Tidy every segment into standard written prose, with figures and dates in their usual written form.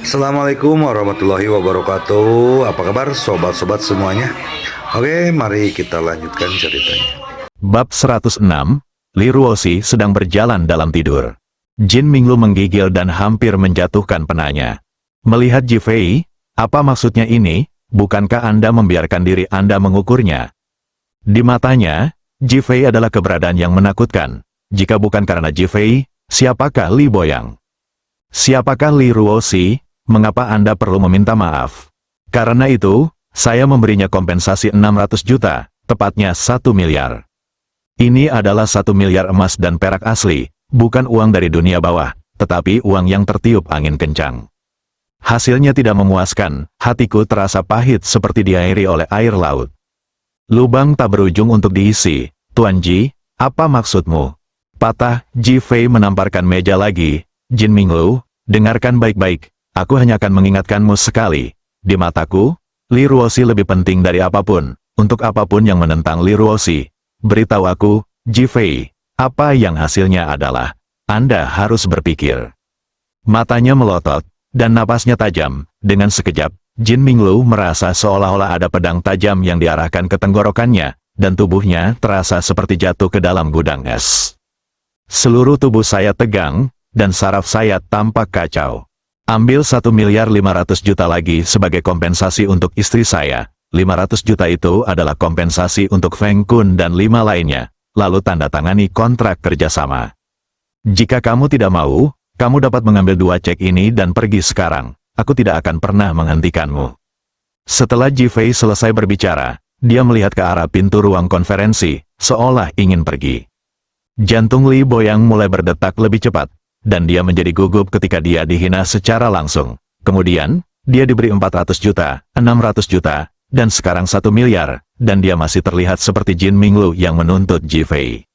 Assalamualaikum warahmatullahi wabarakatuh. Apa kabar sobat-sobat semuanya? Oke, mari kita lanjutkan ceritanya. Bab 106, Li Ruoxi sedang berjalan dalam tidur. Jin Minglu menggigil dan hampir menjatuhkan penanya. Melihat Ji Fei, apa maksudnya ini? Bukankah Anda membiarkan diri Anda mengukurnya? Di matanya, Ji Fei adalah keberadaan yang menakutkan. Jika bukan karena Ji Fei, siapakah Li Boyang? Siapakah Li Ruoxi? Mengapa Anda perlu meminta maaf? Karena itu, saya memberinya kompensasi 600 juta, tepatnya 1 miliar. Ini adalah 1 miliar emas dan perak asli, bukan uang dari dunia bawah, tetapi uang yang tertiup angin kencang. Hasilnya tidak memuaskan, hatiku terasa pahit seperti diairi oleh air laut. Lubang tak berujung untuk diisi. Tuan Ji, apa maksudmu? Patah, Ji Fei menamparkan meja lagi. Jin Minglu, dengarkan baik-baik. Aku hanya akan mengingatkanmu sekali. Di mataku, Li Ruoxi lebih penting dari apapun. Untuk apapun yang menentang Li Ruoxi, beritahu aku, Ji Fei, apa yang hasilnya adalah, Anda harus berpikir. Matanya melotot, dan napasnya tajam. Dengan sekejap, Jin Minglu merasa seolah-olah ada pedang tajam yang diarahkan ke tenggorokannya, dan tubuhnya terasa seperti jatuh ke dalam gudang es. Seluruh tubuh saya tegang, dan saraf saya tampak kacau. Ambil 1 miliar 500 juta lagi sebagai kompensasi untuk istri saya. 500 juta itu adalah kompensasi untuk Feng Kun dan 5 lainnya. Lalu tanda tangani kontrak kerjasama. Jika kamu tidak mau, kamu dapat mengambil 2 cek ini dan pergi sekarang. Aku tidak akan pernah menghentikanmu. Setelah Ji Fei selesai berbicara, dia melihat ke arah pintu ruang konferensi, seolah ingin pergi. Jantung Li Boyang mulai berdetak lebih cepat, dan dia menjadi gugup ketika dia dihina secara langsung. Kemudian, dia diberi 400 juta, 600 juta, dan sekarang 1 miliar, dan dia masih terlihat seperti Jin Minglu yang menuntut Ji Fei.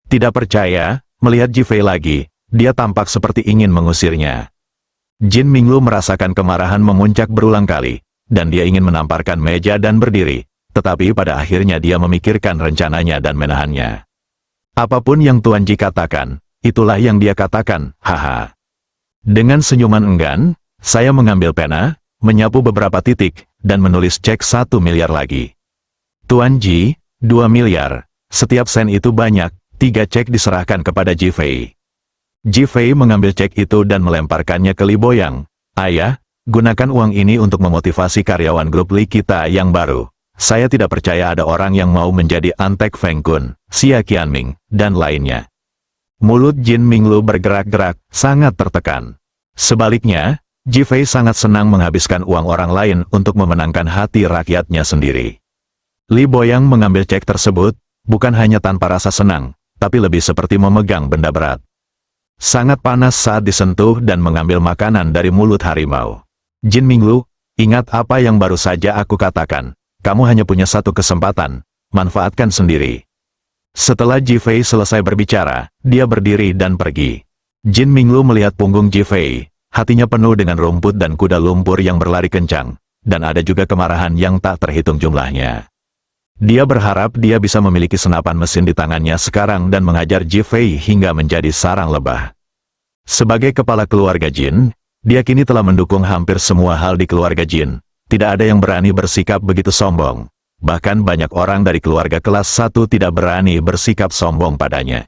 Tidak percaya, melihat Ji Fei lagi, dia tampak seperti ingin mengusirnya. Jin Minglu merasakan kemarahan memuncak berulang kali, dan dia ingin menamparkan meja dan berdiri, tetapi pada akhirnya dia memikirkan rencananya dan menahannya. Apapun yang Tuan Ji katakan, itulah yang dia katakan, haha. Dengan senyuman enggan, saya mengambil pena, menyapu beberapa titik, dan menulis cek 1 miliar lagi. Tuan Ji, 2 miliar, setiap sen itu banyak, 3 cek diserahkan kepada Ji Fei. Ji Fei mengambil cek itu dan melemparkannya ke Li Boyang. Ayah, gunakan uang ini untuk memotivasi karyawan grup Li kita yang baru. Saya tidak percaya ada orang yang mau menjadi antek Feng Kun, Xia Qianming, dan lainnya. Mulut Jin Minglu bergerak-gerak, sangat tertekan. Sebaliknya, Ji Fei sangat senang menghabiskan uang orang lain untuk memenangkan hati rakyatnya sendiri. Li Boyang mengambil cek tersebut, bukan hanya tanpa rasa senang, tapi lebih seperti memegang benda berat. Sangat panas saat disentuh dan mengambil makanan dari mulut harimau. Jin Minglu, ingat apa yang baru saja aku katakan. Kamu hanya punya 1 kesempatan, manfaatkan sendiri. Setelah Ji Fei selesai berbicara, dia berdiri dan pergi. Jin Minglu melihat punggung Ji Fei, hatinya penuh dengan rumput dan kuda lumpur yang berlari kencang, dan ada juga kemarahan yang tak terhitung jumlahnya. Dia berharap dia bisa memiliki senapan mesin di tangannya sekarang dan mengajar Ji Fei hingga menjadi sarang lebah. Sebagai kepala keluarga Jin, dia kini telah mendukung hampir semua hal di keluarga Jin. Tidak ada yang berani bersikap begitu sombong. Bahkan banyak orang dari keluarga kelas 1 tidak berani bersikap sombong padanya.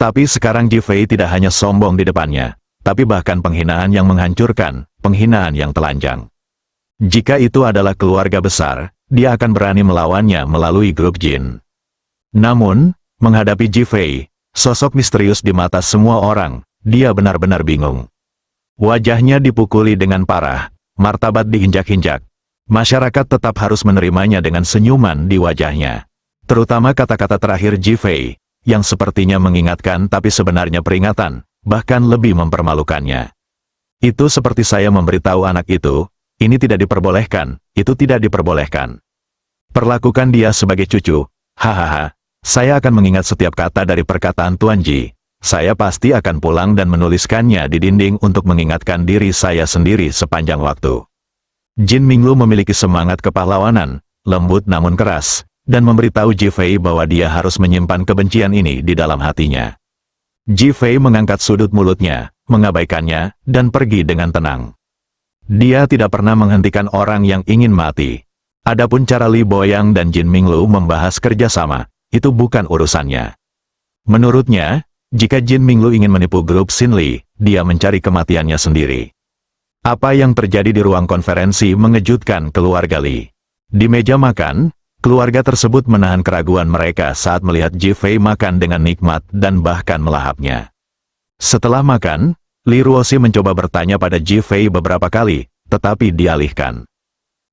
Tapi sekarang Ji Fei tidak hanya sombong di depannya, tapi bahkan penghinaan yang menghancurkan, penghinaan yang telanjang. Jika itu adalah keluarga besar, dia akan berani melawannya melalui grup Jin. Namun, menghadapi Ji Fei, sosok misterius di mata semua orang, dia benar-benar bingung. Wajahnya dipukuli dengan parah, martabat diinjak-injak. Masyarakat tetap harus menerimanya dengan senyuman di wajahnya. Terutama kata-kata terakhir Ji Fei, yang sepertinya mengingatkan tapi sebenarnya peringatan, bahkan lebih mempermalukannya. Itu seperti saya memberitahu anak itu, ini tidak diperbolehkan, itu tidak diperbolehkan. Perlakukan dia sebagai cucu, hahaha, saya akan mengingat setiap kata dari perkataan Tuan Ji. Saya pasti akan pulang dan menuliskannya di dinding untuk mengingatkan diri saya sendiri sepanjang waktu. Jin Minglu memiliki semangat kepahlawanan, lembut namun keras, dan memberitahu Ji Fei bahwa dia harus menyimpan kebencian ini di dalam hatinya. Ji Fei mengangkat sudut mulutnya, mengabaikannya, dan pergi dengan tenang. Dia tidak pernah menghentikan orang yang ingin mati. Adapun cara Li Boyang dan Jin Minglu membahas kerjasama, itu bukan urusannya. Menurutnya, jika Jin Minglu ingin menipu grup Xin Li, dia mencari kematiannya sendiri. Apa yang terjadi di ruang konferensi mengejutkan keluarga Li. Di meja makan, keluarga tersebut menahan keraguan mereka saat melihat Ji Fei makan dengan nikmat dan bahkan melahapnya. Setelah makan, Li Ruoxi mencoba bertanya pada Ji Fei beberapa kali, tetapi dialihkan.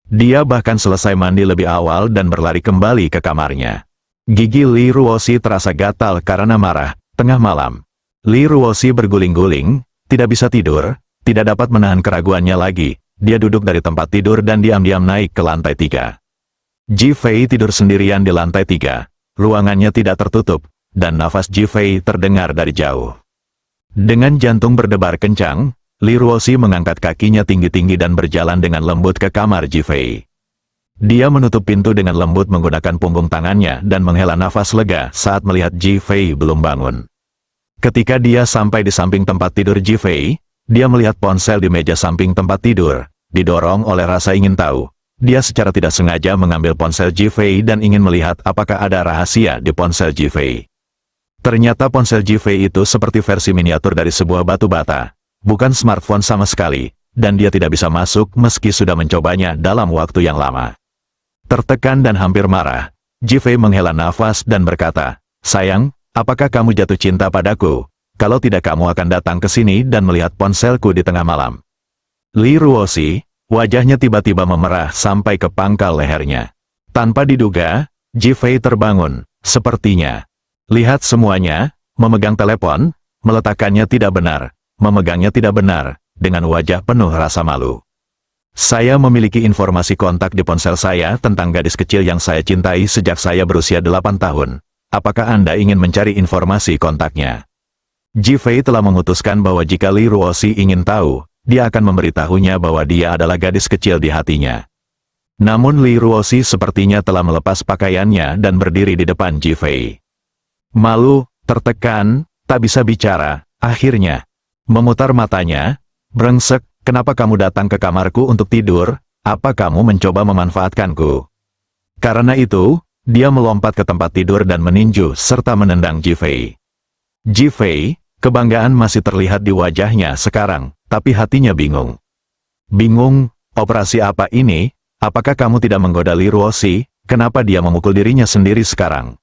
Dia bahkan selesai mandi lebih awal dan berlari kembali ke kamarnya. Gigi Li Ruoxi terasa gatal karena marah. Tengah malam, Li Ruoxi berguling-guling, tidak bisa tidur, tidak dapat menahan keraguannya lagi. Dia duduk dari tempat tidur dan diam-diam naik ke lantai 3. Ji Fei tidur sendirian di lantai 3. Ruangannya tidak tertutup, dan nafas Ji Fei terdengar dari jauh. Dengan jantung berdebar kencang, Li Ruoxi mengangkat kakinya tinggi-tinggi dan berjalan dengan lembut ke kamar Ji Fei. Dia menutup pintu dengan lembut menggunakan punggung tangannya dan menghela nafas lega saat melihat Ji Fei belum bangun. Ketika dia sampai di samping tempat tidur Ji Fei, dia melihat ponsel di meja samping tempat tidur. Didorong oleh rasa ingin tahu, dia secara tidak sengaja mengambil ponsel Ji Fei dan ingin melihat apakah ada rahasia di ponsel Ji Fei. Ternyata ponsel Ji Fei itu seperti versi miniatur dari sebuah batu bata. Bukan smartphone sama sekali, dan dia tidak bisa masuk meski sudah mencobanya dalam waktu yang lama. Tertekan dan hampir marah, Ji Fei menghela nafas dan berkata, "Sayang, apakah kamu jatuh cinta padaku? Kalau tidak kamu akan datang ke sini dan melihat ponselku di tengah malam." Li Ruoxi, wajahnya tiba-tiba memerah sampai ke pangkal lehernya. Tanpa diduga, Ji Fei terbangun, sepertinya. Lihat semuanya, memegang telepon, meletakkannya tidak benar. Memegangnya tidak benar, dengan wajah penuh rasa malu. "Saya memiliki informasi kontak di ponsel saya tentang gadis kecil yang saya cintai sejak saya berusia 8 tahun. Apakah Anda ingin mencari informasi kontaknya?" Ji Fei telah memutuskan bahwa jika Li Ruoxi ingin tahu, dia akan memberitahunya bahwa dia adalah gadis kecil di hatinya. Namun Li Ruoxi sepertinya telah melepas pakaiannya dan berdiri di depan Ji Fei. Malu, tertekan, tak bisa bicara, akhirnya memutar matanya, "Brengsek, kenapa kamu datang ke kamarku untuk tidur? Apa kamu mencoba memanfaatkanku?" Karena itu, dia melompat ke tempat tidur dan meninju serta menendang Ji Fei. Ji Fei, kebanggaan masih terlihat di wajahnya sekarang, tapi hatinya bingung. Bingung, operasi apa ini? Apakah kamu tidak menggoda Li Ruoxi? Kenapa dia memukul dirinya sendiri sekarang?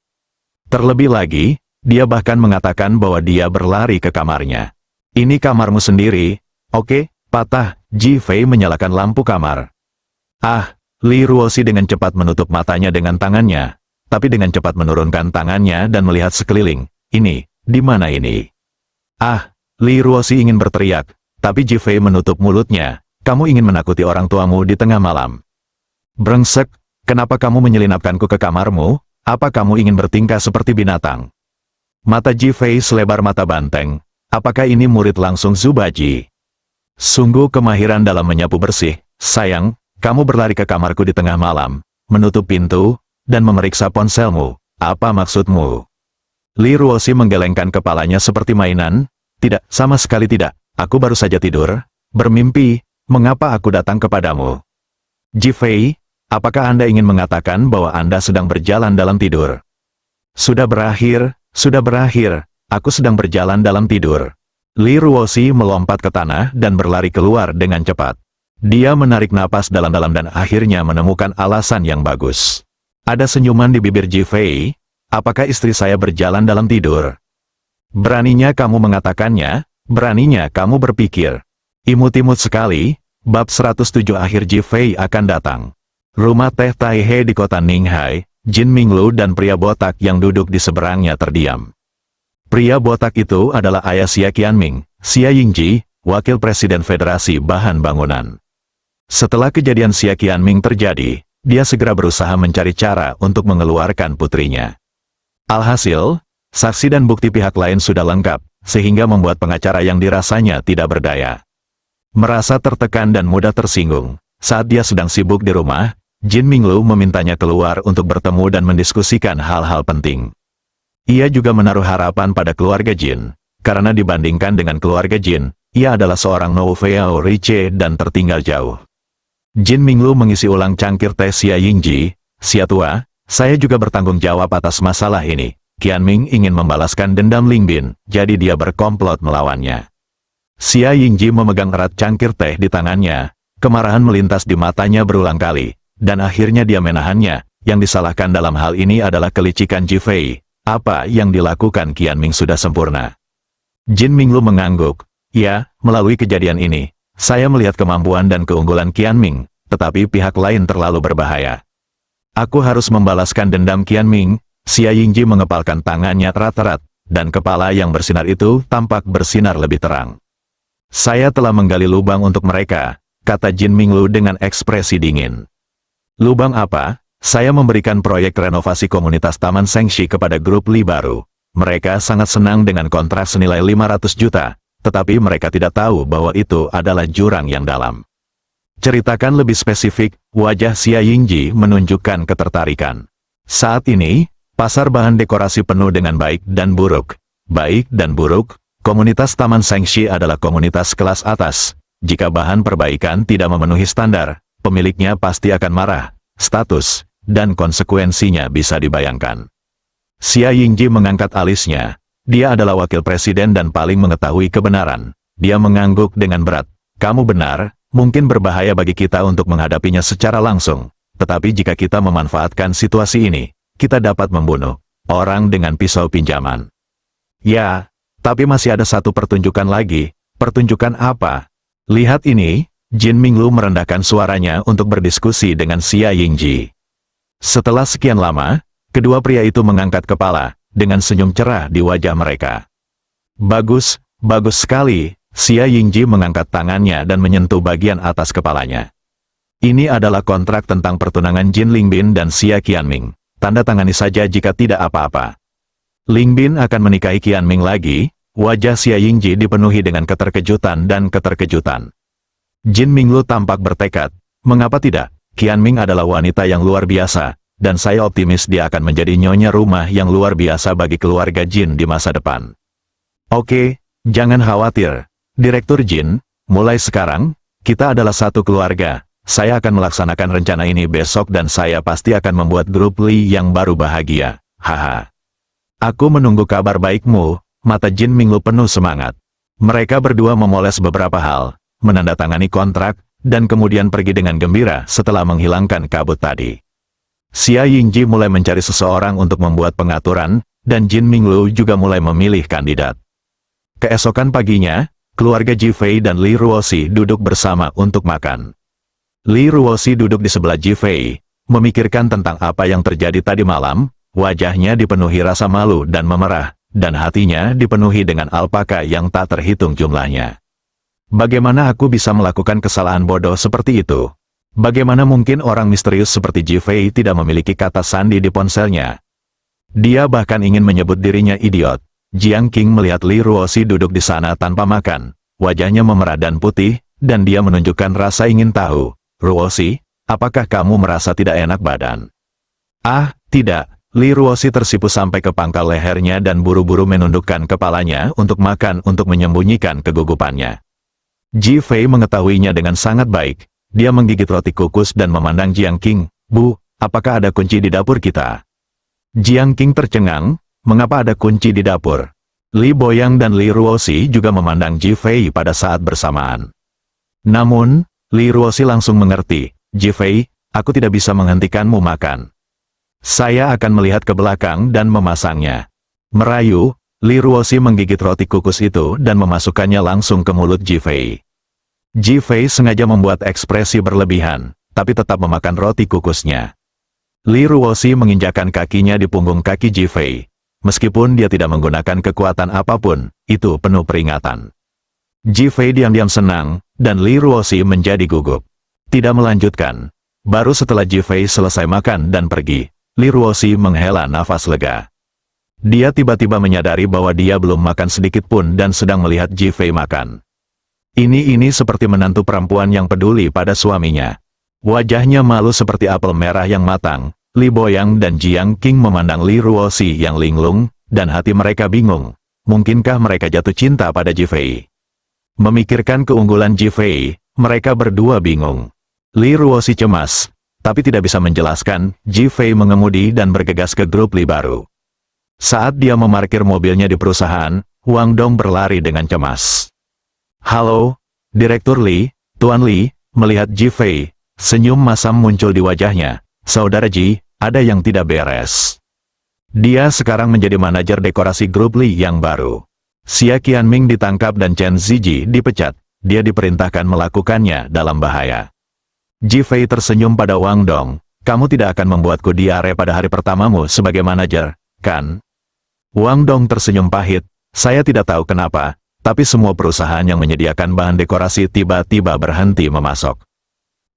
Terlebih lagi, dia bahkan mengatakan bahwa dia berlari ke kamarnya. "Ini kamarmu sendiri, oke?" Patah, Ji Fei menyalakan lampu kamar. "Ah!" Li Ruoxi dengan cepat menutup matanya dengan tangannya, tapi dengan cepat menurunkan tangannya dan melihat sekeliling. "Ini, di mana ini?" "Ah!" Li Ruoxi ingin berteriak, tapi Ji Fei menutup mulutnya. "Kamu ingin menakuti orang tuamu di tengah malam. Brengsek, kenapa kamu menyelinapkanku ke kamarmu? Apa kamu ingin bertingkah seperti binatang?" Mata Ji Fei selebar mata banteng. Apakah ini murid langsung Zubaji? Sungguh kemahiran dalam menyapu bersih. "Sayang, kamu berlari ke kamarku di tengah malam, menutup pintu, dan memeriksa ponselmu. Apa maksudmu?" Li Ruoxi menggelengkan kepalanya seperti mainan. "Tidak, sama sekali tidak. Aku baru saja tidur, bermimpi. Mengapa aku datang kepadamu?" "Ji Fei, apakah Anda ingin mengatakan bahwa Anda sedang berjalan dalam tidur?" Sudah berakhir, aku sedang berjalan dalam tidur." Li Ruoxi melompat ke tanah dan berlari keluar dengan cepat. Dia menarik napas dalam-dalam dan akhirnya menemukan alasan yang bagus. Ada senyuman di bibir Ji Fei. "Apakah istri saya berjalan dalam tidur?" "Beraninya kamu mengatakannya, beraninya kamu berpikir." Imut-imut sekali, bab 107 akhir Ji Fei akan datang. Rumah teh Taihe di kota Ninghai, Jin Minglu dan pria botak yang duduk di seberangnya terdiam. Pria botak itu adalah ayah Xia Qianming, Xia Yingji, wakil presiden Federasi Bahan Bangunan. Setelah kejadian Xia Qianming terjadi, dia segera berusaha mencari cara untuk mengeluarkan putrinya. Alhasil, saksi dan bukti pihak lain sudah lengkap, sehingga membuat pengacara yang dirasanya tidak berdaya. Merasa tertekan dan mudah tersinggung, saat dia sedang sibuk di rumah, Jin Minglu memintanya keluar untuk bertemu dan mendiskusikan hal-hal penting. Ia juga menaruh harapan pada keluarga Jin, karena dibandingkan dengan keluarga Jin, ia adalah seorang Nouvelle Riche dan tertinggal jauh. Jin Minglu mengisi ulang cangkir teh Xia Yingji. "Xia tua, saya juga bertanggung jawab atas masalah ini." Qianming ingin membalaskan dendam Lingbin, jadi dia berkomplot melawannya. Xia Yingji memegang erat cangkir teh di tangannya. Kemarahan melintas di matanya berulang kali, dan akhirnya dia menahannya. Yang disalahkan dalam hal ini adalah kelicikan Ji Fei. Apa yang dilakukan Qianming sudah sempurna. Jin Minglu mengangguk. "Ya, melalui kejadian ini, saya melihat kemampuan dan keunggulan Qianming, tetapi pihak lain terlalu berbahaya. Aku harus membalaskan dendam Qianming." Xia Yingji mengepalkan tangannya erat-erat, dan kepala yang bersinar itu tampak bersinar lebih terang. "Saya telah menggali lubang untuk mereka," kata Jin Minglu dengan ekspresi dingin. "Lubang apa?" "Saya memberikan proyek renovasi komunitas Taman Shengxi kepada grup Li baru. Mereka sangat senang dengan kontrak senilai 500 juta, tetapi mereka tidak tahu bahwa itu adalah jurang yang dalam." "Ceritakan lebih spesifik." Wajah Xia Yingji menunjukkan ketertarikan. "Saat ini, pasar bahan dekorasi penuh dengan baik dan buruk. Baik dan buruk, komunitas Taman Shengxi adalah komunitas kelas atas. Jika bahan perbaikan tidak memenuhi standar, pemiliknya pasti akan marah. Status dan konsekuensinya bisa dibayangkan." Xia Yingji mengangkat alisnya. Dia adalah wakil presiden dan paling mengetahui kebenaran. Dia mengangguk dengan berat. "Kamu benar, mungkin berbahaya bagi kita untuk menghadapinya secara langsung. Tetapi jika kita memanfaatkan situasi ini, kita dapat membunuh orang dengan pisau pinjaman." "Ya, tapi masih ada satu pertunjukan lagi." "Pertunjukan apa?" "Lihat ini." Jin Minglu merendahkan suaranya untuk berdiskusi dengan Xia Yingji. Setelah sekian lama, kedua pria itu mengangkat kepala, dengan senyum cerah di wajah mereka. "Bagus, bagus sekali." Xia Yingji mengangkat tangannya dan menyentuh bagian atas kepalanya. "Ini adalah kontrak tentang pertunangan Jin Lingbin dan Xia Qianming. Tanda tangani saja jika tidak apa-apa." "Lingbin akan menikahi Qianming lagi?" Wajah Xia Yingji dipenuhi dengan keterkejutan dan keterkejutan. Jin Minglu tampak bertekad. "Mengapa tidak? Qianming adalah wanita yang luar biasa, dan saya optimis dia akan menjadi nyonya rumah yang luar biasa bagi keluarga Jin di masa depan." "Oke, jangan khawatir, Direktur Jin, mulai sekarang, kita adalah satu keluarga. Saya akan melaksanakan rencana ini besok dan saya pasti akan membuat grup Li yang baru bahagia. Haha. Aku menunggu kabar baikmu." Mata Jin Minglu penuh semangat. Mereka berdua memoles beberapa hal, menandatangani kontrak, dan kemudian pergi dengan gembira setelah menghilangkan kabut tadi. Xia Yingji mulai mencari seseorang untuk membuat pengaturan, dan Jin Minglu juga mulai memilih kandidat. Keesokan paginya, keluarga Ji Fei dan Li Ruoxi duduk bersama untuk makan. Li Ruoxi duduk di sebelah Ji Fei, memikirkan tentang apa yang terjadi tadi malam. Wajahnya dipenuhi rasa malu dan memerah, dan hatinya dipenuhi dengan alpaka yang tak terhitung jumlahnya. Bagaimana aku bisa melakukan kesalahan bodoh seperti itu? Bagaimana mungkin orang misterius seperti Ji Fei tidak memiliki kata sandi di ponselnya? Dia bahkan ingin menyebut dirinya idiot. Jiang Qing melihat Li Ruoxi duduk di sana tanpa makan. Wajahnya memerah dan putih, dan dia menunjukkan rasa ingin tahu. "Ruoxi, apakah kamu merasa tidak enak badan?" "Ah, tidak." Li Ruoxi tersipu sampai ke pangkal lehernya dan buru-buru menundukkan kepalanya untuk makan untuk menyembunyikan kegugupannya. Ji Fei mengetahuinya dengan sangat baik. Dia menggigit roti kukus dan memandang Jiang Qing. "Bu, apakah ada kunci di dapur kita?" Jiang Qing tercengang. "Mengapa ada kunci di dapur?" Li Boyang dan Li Ruoxi juga memandang Ji Fei pada saat bersamaan. Namun, Li Ruoxi langsung mengerti. "Ji Fei, aku tidak bisa menghentikanmu makan. Saya akan melihat ke belakang dan memasangnya." Merayu, Li Ruoxi menggigit roti kukus itu dan memasukkannya langsung ke mulut Ji Fei. Ji Fei sengaja membuat ekspresi berlebihan, tapi tetap memakan roti kukusnya. Li Ruoxi menginjakkan kakinya di punggung kaki Ji Fei. Meskipun dia tidak menggunakan kekuatan apapun, itu penuh peringatan. Ji Fei diam-diam senang, dan Li Ruoxi menjadi gugup. Tidak melanjutkan. Baru setelah Ji Fei selesai makan dan pergi, Li Ruoxi menghela nafas lega. Dia tiba-tiba menyadari bahwa dia belum makan sedikit pun dan sedang melihat Ji Fei makan. Ini seperti menantu perempuan yang peduli pada suaminya. Wajahnya malu seperti apel merah yang matang. Li Boyang dan Jiang Qing memandang Li Ruoxi yang linglung, dan hati mereka bingung. Mungkinkah mereka jatuh cinta pada Ji Fei? Memikirkan keunggulan Ji Fei, mereka berdua bingung. Li Ruoxi cemas, tapi tidak bisa menjelaskan. Ji Fei mengemudi dan bergegas ke grup Li baru. Saat dia memarkir mobilnya di perusahaan, Wang Dong berlari dengan cemas. "Halo, Direktur Li." Tuan Li melihat Ji Fei, senyum masam muncul di wajahnya. "Saudara Ji, ada yang tidak beres." Dia sekarang menjadi manajer dekorasi grup Li yang baru. Xia Qianming ditangkap dan Chen Ziji dipecat. Dia diperintahkan melakukannya dalam bahaya. Ji Fei tersenyum pada Wang Dong. "Kamu tidak akan membuatku diare pada hari pertamamu sebagai manajer, kan?" Wang Dong tersenyum pahit. "Saya tidak tahu kenapa, tapi semua perusahaan yang menyediakan bahan dekorasi tiba-tiba berhenti memasok."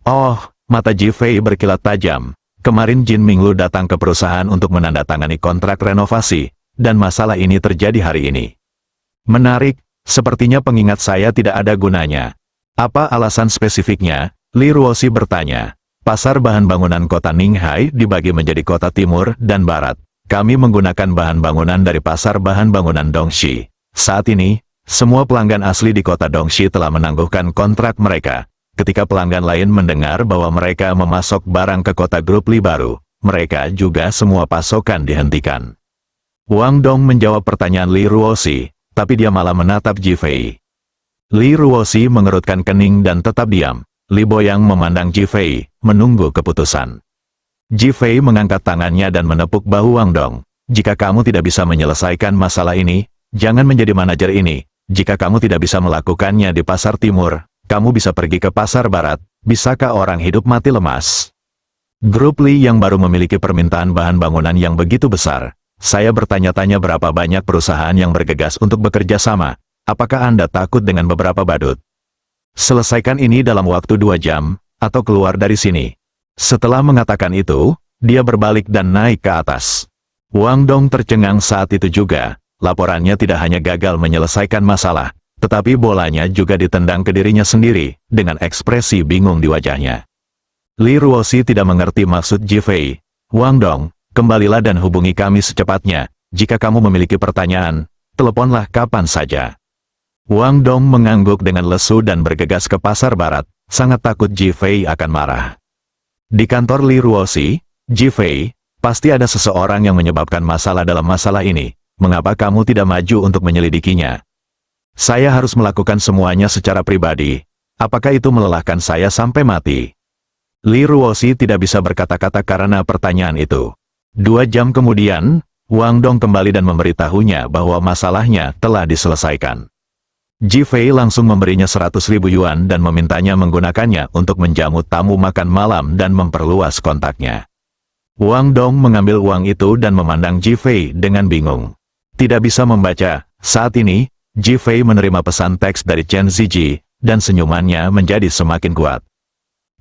Oh, mata Ji Fei berkilat tajam. Kemarin Jin Minglu datang ke perusahaan untuk menandatangani kontrak renovasi, dan masalah ini terjadi hari ini. Menarik, sepertinya pengingat saya tidak ada gunanya. Apa alasan spesifiknya? Li Ruoxi bertanya. Pasar bahan bangunan kota Ninghai dibagi menjadi kota timur dan barat. Kami menggunakan bahan bangunan dari pasar bahan bangunan Dongxi. Saat ini, semua pelanggan asli di kota Dongxi telah menangguhkan kontrak mereka. Ketika pelanggan lain mendengar bahwa mereka memasok barang ke kota grup Li baru, mereka juga semua pasokan dihentikan. Wang Dong menjawab pertanyaan Li Ruoxi, tapi dia malah menatap Ji Fei. Li Ruoxi mengerutkan kening dan tetap diam. Li Boyang memandang Ji Fei, menunggu keputusan. Ji Fei mengangkat tangannya dan menepuk bahu Wang Dong. "Jika kamu tidak bisa menyelesaikan masalah ini, jangan menjadi manajer ini. Jika kamu tidak bisa melakukannya di pasar timur, kamu bisa pergi ke pasar barat. Bisakah orang hidup mati lemas?" Grup Li yang baru memiliki permintaan bahan bangunan yang begitu besar. Saya bertanya-tanya berapa banyak perusahaan yang bergegas untuk bekerja sama. Apakah Anda takut dengan beberapa badut? Selesaikan ini dalam waktu 2 jam, atau keluar dari sini. Setelah mengatakan itu, dia berbalik dan naik ke atas. Wang Dong tercengang saat itu juga. Laporannya tidak hanya gagal menyelesaikan masalah, tetapi bolanya juga ditendang ke dirinya sendiri, dengan ekspresi bingung di wajahnya. Li Ruoxi tidak mengerti maksud Ji Fei. "Wang Dong, kembalilah dan hubungi kami secepatnya. Jika kamu memiliki pertanyaan, teleponlah kapan saja." Wang Dong mengangguk dengan lesu dan bergegas ke pasar barat, sangat takut Ji Fei akan marah. Di kantor Li Ruoxi, Ji Fei, pasti ada seseorang yang menyebabkan masalah dalam masalah ini. Mengapa kamu tidak maju untuk menyelidikinya? Saya harus melakukan semuanya secara pribadi. Apakah itu melelahkan saya sampai mati? Li Ruoxi tidak bisa berkata-kata karena pertanyaan itu. 2 jam kemudian, Wang Dong kembali dan memberitahunya bahwa masalahnya telah diselesaikan. Ji Fei langsung memberinya 100.000 yuan dan memintanya menggunakannya untuk menjamu tamu makan malam dan memperluas kontaknya. Wang Dong mengambil uang itu dan memandang Ji Fei dengan bingung. Tidak bisa membaca. Saat ini, Ji Fei menerima pesan teks dari Chen Ziji, dan senyumannya menjadi semakin kuat.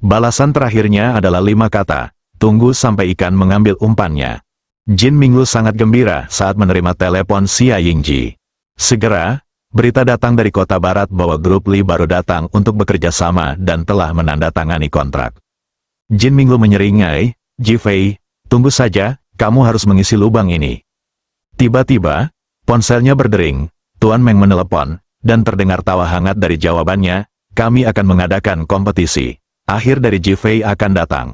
Balasan terakhirnya adalah 5 kata, "Tunggu sampai ikan mengambil umpannya." Jin Minglu sangat gembira saat menerima telepon Xia Yingji. Segera, berita datang dari kota barat bahwa grup Li baru datang untuk bekerja sama dan telah menandatangani kontrak. Jin Minglu menyeringai, "Ji Fei, tunggu saja, kamu harus mengisi lubang ini." Tiba-tiba, ponselnya berdering. Tuan Meng menelepon, dan terdengar tawa hangat dari jawabannya, "Kami akan mengadakan kompetisi. Akhir dari Ji Fei akan datang."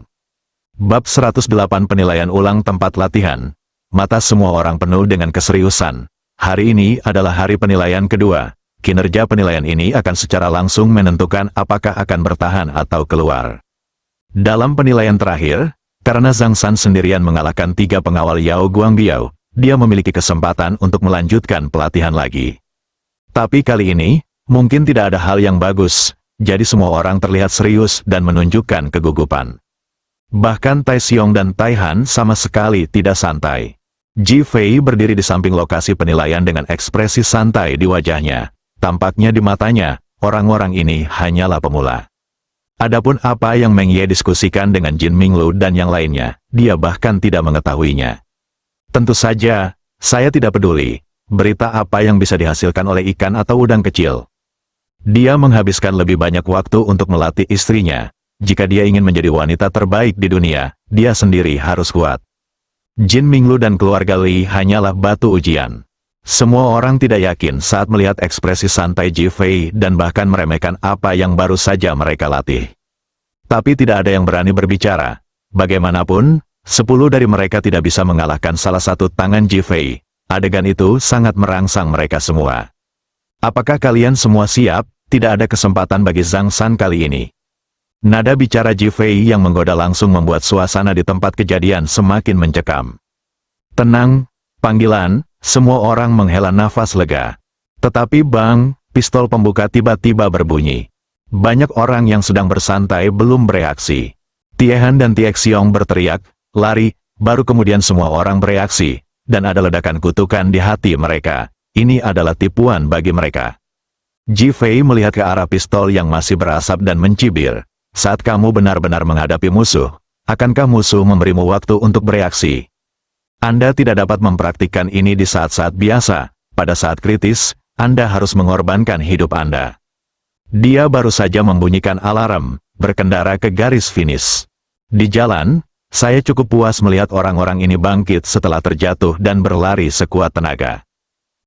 Bab 108 Penilaian ulang tempat latihan. Mata semua orang penuh dengan keseriusan. Hari ini adalah hari penilaian kedua. Kinerja penilaian ini akan secara langsung menentukan apakah akan bertahan atau keluar. Dalam penilaian terakhir, karena Zhang San sendirian mengalahkan 3 pengawal Yao Guangbiao, dia memiliki kesempatan untuk melanjutkan pelatihan lagi. Tapi kali ini, mungkin tidak ada hal yang bagus, jadi semua orang terlihat serius dan menunjukkan kegugupan. Bahkan Tai Xiong dan Tai Han sama sekali tidak santai. Ji Fei berdiri di samping lokasi penilaian dengan ekspresi santai di wajahnya. Tampaknya di matanya, orang-orang ini hanyalah pemula. Adapun apa yang Meng Ye diskusikan dengan Jin Minglu dan yang lainnya, dia bahkan tidak mengetahuinya. Tentu saja, saya tidak peduli, berita apa yang bisa dihasilkan oleh ikan atau udang kecil. Dia menghabiskan lebih banyak waktu untuk melatih istrinya. Jika dia ingin menjadi wanita terbaik di dunia, dia sendiri harus kuat. Jin Minglu dan keluarga Li hanyalah batu ujian. Semua orang tidak yakin saat melihat ekspresi santai Ji Fei dan bahkan meremehkan apa yang baru saja mereka latih. Tapi tidak ada yang berani berbicara. Bagaimanapun, 10 dari mereka tidak bisa mengalahkan salah satu tangan Ji Fei. Adegan itu sangat merangsang mereka semua. Apakah kalian semua siap? Tidak ada kesempatan bagi Zhang San kali ini. Nada bicara Ji Fei yang menggoda langsung membuat suasana di tempat kejadian semakin mencekam. Tenang, panggilan, semua orang menghela nafas lega. Tetapi bang, pistol pembuka tiba-tiba berbunyi. Banyak orang yang sedang bersantai belum bereaksi. Tiehan dan Tie Xiong berteriak, lari, baru kemudian semua orang bereaksi, dan ada ledakan kutukan di hati mereka. Ini adalah tipuan bagi mereka. Ji Fei melihat ke arah pistol yang masih berasap dan mencibir. Saat kamu benar-benar menghadapi musuh, akankah musuh memberimu waktu untuk bereaksi? Anda tidak dapat mempraktikkan ini di saat-saat biasa. Pada saat kritis, Anda harus mengorbankan hidup Anda. Dia baru saja membunyikan alarm, berkendara ke garis finish. Di jalan, saya cukup puas melihat orang-orang ini bangkit setelah terjatuh dan berlari sekuat tenaga.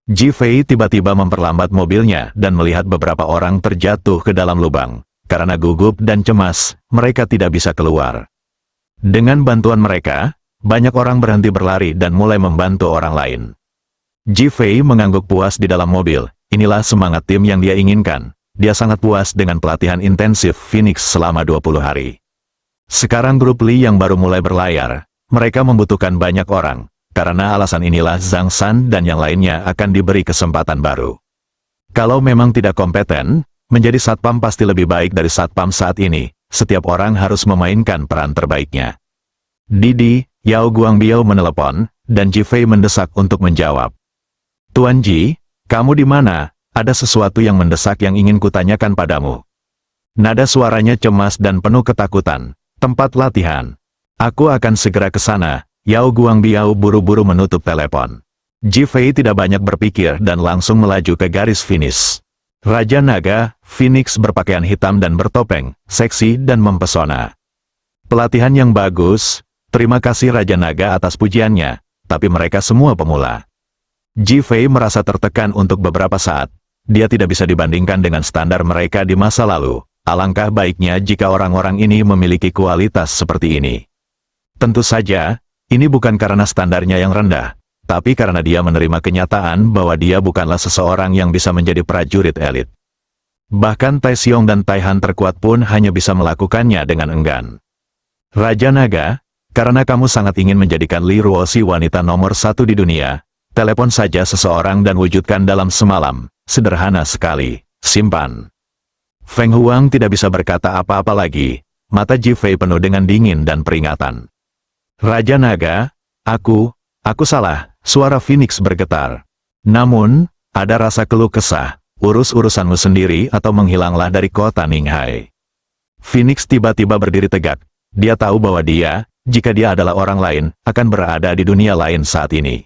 Ji Fei tiba-tiba memperlambat mobilnya dan melihat beberapa orang terjatuh ke dalam lubang. Karena gugup dan cemas, mereka tidak bisa keluar. Dengan bantuan mereka, banyak orang berhenti berlari dan mulai membantu orang lain. Ji Fei mengangguk puas di dalam mobil. Inilah semangat tim yang dia inginkan. Dia sangat puas dengan pelatihan intensif Phoenix selama 20 hari. Sekarang grup Li yang baru mulai berlayar, mereka membutuhkan banyak orang. Karena alasan inilah Zhang San dan yang lainnya akan diberi kesempatan baru. Kalau memang tidak kompeten, menjadi satpam pasti lebih baik dari satpam saat ini. Setiap orang harus memainkan peran terbaiknya. Didi, Yao Guangbiao menelepon, dan Ji Fei mendesak untuk menjawab. Tuan Ji, kamu di mana? Ada sesuatu yang mendesak yang ingin kutanyakan padamu. Nada suaranya cemas dan penuh ketakutan. Tempat latihan. Aku akan segera ke sana. Yao Guangbiao buru-buru menutup telepon. Ji Fei tidak banyak berpikir dan langsung melaju ke garis finish. Raja Naga, Phoenix berpakaian hitam dan bertopeng, seksi dan mempesona. Pelatihan yang bagus, terima kasih Raja Naga atas pujiannya, tapi mereka semua pemula. Ji Fei merasa tertekan untuk beberapa saat. Dia tidak bisa dibandingkan dengan standar mereka di masa lalu. Alangkah baiknya jika orang-orang ini memiliki kualitas seperti ini. Tentu saja, ini bukan karena standarnya yang rendah, tapi karena dia menerima kenyataan bahwa dia bukanlah seseorang yang bisa menjadi prajurit elit. Bahkan Tai Xiong dan Tai Han terkuat pun hanya bisa melakukannya dengan enggan. Raja Naga, karena kamu sangat ingin menjadikan Li Ruoxi wanita nomor 1 di dunia, telepon saja seseorang dan wujudkan dalam semalam. Sederhana sekali. Simpan. Feng Huang tidak bisa berkata apa-apa lagi. Mata Ji Fei penuh dengan dingin dan peringatan. Raja Naga, aku salah. Suara Phoenix bergetar. Namun, ada rasa keluh kesah. Urus urusanmu sendiri atau menghilanglah dari kota Ninghai. Phoenix tiba-tiba berdiri tegak. Dia tahu bahwa dia, jika dia adalah orang lain, akan berada di dunia lain saat ini.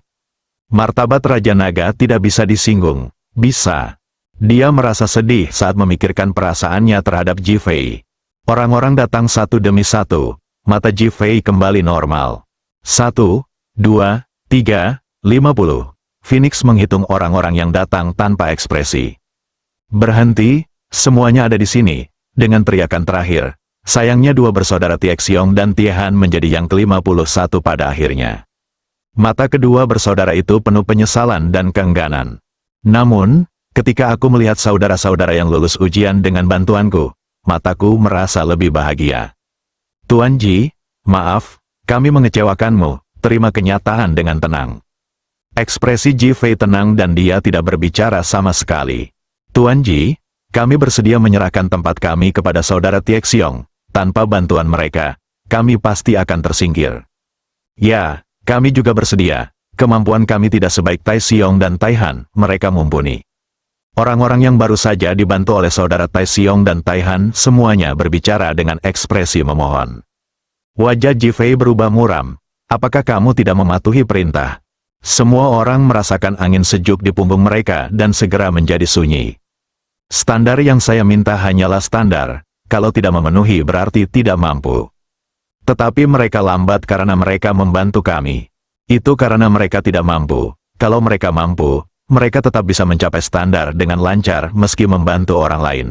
Martabat Raja Naga tidak bisa disinggung. Bisa. Dia merasa sedih saat memikirkan perasaannya terhadap Ji Fei. Orang-orang datang satu demi satu. Mata Ji Fei kembali normal. 1, 2, 3, 50. Phoenix menghitung orang-orang yang datang tanpa ekspresi. Berhenti, semuanya ada di sini. Dengan teriakan terakhir, sayangnya dua bersaudara Tie Xiong dan Tie Han menjadi yang ke-51 pada akhirnya. Mata kedua bersaudara itu penuh penyesalan dan keengganan. Namun, ketika aku melihat saudara-saudara yang lulus ujian dengan bantuanku, mataku merasa lebih bahagia. Tuan Ji, maaf, kami mengecewakanmu. Terima kenyataan dengan tenang. Ekspresi Ji Fei tenang dan dia tidak berbicara sama sekali. Tuan Ji, kami bersedia menyerahkan tempat kami kepada saudara Tie Xiong. Tanpa bantuan mereka, kami pasti akan tersingkir. Ya, kami juga bersedia. Kemampuan kami tidak sebaik Tai Xiong dan Tai Han, mereka mumpuni. Orang-orang yang baru saja dibantu oleh saudara Tai Xiong dan Tai Han semuanya berbicara dengan ekspresi memohon. Wajah Ji Fei berubah muram. Apakah kamu tidak mematuhi perintah? Semua orang merasakan angin sejuk di punggung mereka dan segera menjadi sunyi. Standar yang saya minta hanyalah standar. Kalau tidak memenuhi berarti tidak mampu. Tetapi mereka lambat karena mereka membantu kami. Itu karena mereka tidak mampu. Kalau mereka mampu, mereka tetap bisa mencapai standar dengan lancar meski membantu orang lain.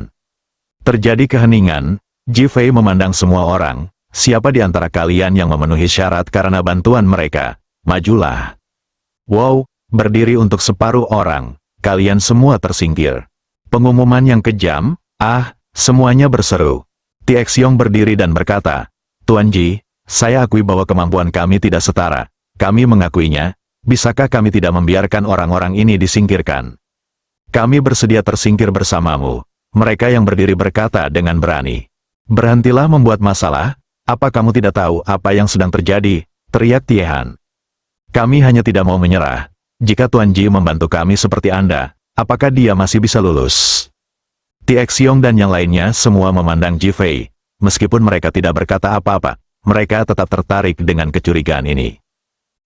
Terjadi keheningan, Ji Fei memandang semua orang, siapa di antara kalian yang memenuhi syarat karena bantuan mereka, majulah. Wow, berdiri untuk separuh orang, kalian semua tersingkir. Pengumuman yang kejam, semuanya berseru. Tie Xiong berdiri dan berkata, Tuan Ji, saya akui bahwa kemampuan kami tidak setara, kami mengakuinya, bisakah kami tidak membiarkan orang-orang ini disingkirkan? Kami bersedia tersingkir bersamamu, mereka yang berdiri berkata dengan berani. Berhentilah membuat masalah, apa kamu tidak tahu apa yang sedang terjadi, teriak Tiehan. Kami hanya tidak mau menyerah, jika Tuan Ji membantu kami seperti Anda, apakah dia masih bisa lulus? Tie Xiong dan yang lainnya semua memandang Ji Fei, meskipun mereka tidak berkata apa-apa, mereka tetap tertarik dengan kecurigaan ini.